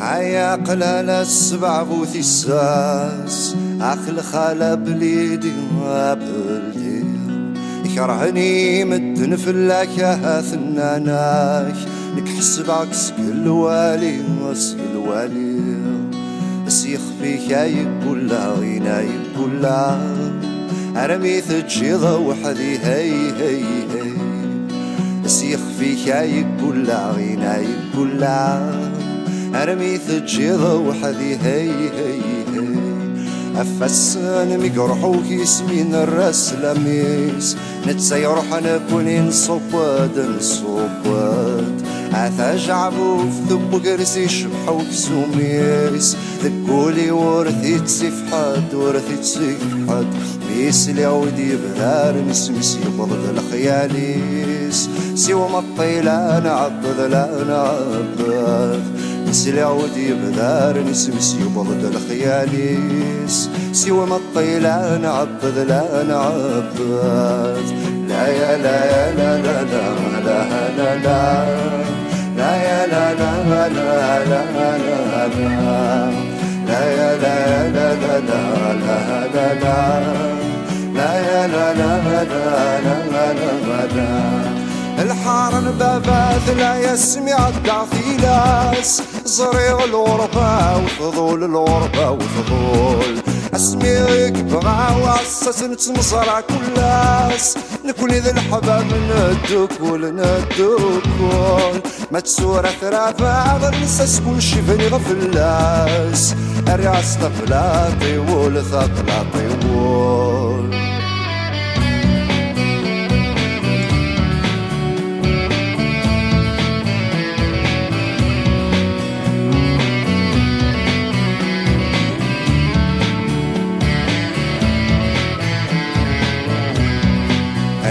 عيا قلال السبع بوثي الساس أخل خالة بليدي وبلدي يكرهني مدن في اللاكه ثناناك نكحسب عكس كل والي وسكل والي سيخ فيك يقول لا غينا يقول لا أرمي ثجيضة وحدي هي هي هي سيخ فيك يقول لا غينا يقول لا أرمي ثجيضة وحدي هي هي هي أفسان مقرحوك يسمين الراس لميس نتسير حنكوني نصباد عثا جعبو في ذب قرسي شبحوك سوميس ذقولي ورثي تسفحاد ورثي تسفحاد ميس اليودي بذار مسمس يبض الخياليس سوى مطي لا نعبد لا نعبد ميس اليودي بذار مسمس يبض الخياليس سوى مطي لا نعبد لا نعبد لا يا لا يا لا لا لا لا لا لا لا يا لا لا لا لا لا لا لا يا لا لا لا لا لا لا لا يا لا لا لا لا لا الحارن بابات لا يسمع الدعثيلاس زريغ الغربة وفضول الغربة وفضول اسميك بغا وعساس نتمصرع كلاس نكون ذا الحباب ندوكول ندوكول ما تسورة ثرافة غير نساس كل شي فاني غفلاس الرعاس طفلا طيول ثقلا طيول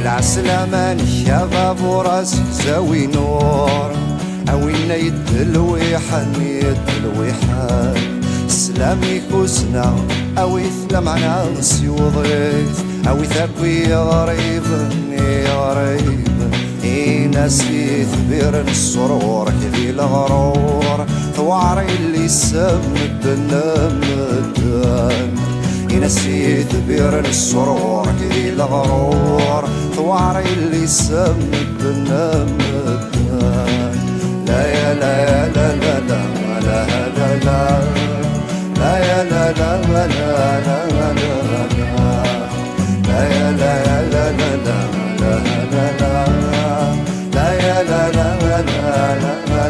العسلامة نشافة براس زاوي نور أوينا يدلويحان يدلويحان سلامي كوزنا أوي ثلمعنا نسي وضيف أوي ثاكوي غريب غريب ناس يثبر السرور كذي الغرور ثواري اللي سمدنا مدن نسيت بير السرور كذي الغرور ثواري اللي سمدنا مدن لا يا لا يا لا لا لا لا لا لا لا يا لا لا لا لا لا لا يا لا يا لا لا لا لا لا لا يا لا لا لا لا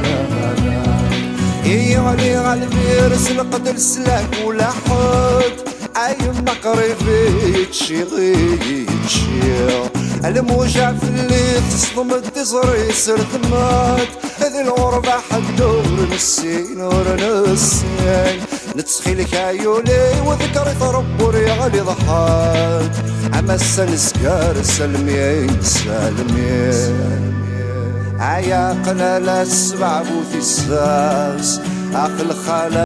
لا يغلي غالبي رسل قدر سلاك ولا حد أيما قريبي تشيغي تشيغ الموجع في اللي تصدم الدزري سرثمات هذي الغربة حدور نسين ورنسين نتسخيلك عيولي وذكري ثربور يغلي ضحات عما السنسكار سلمين سلمين عيا قلال السبع بوثي الساس عقل خالة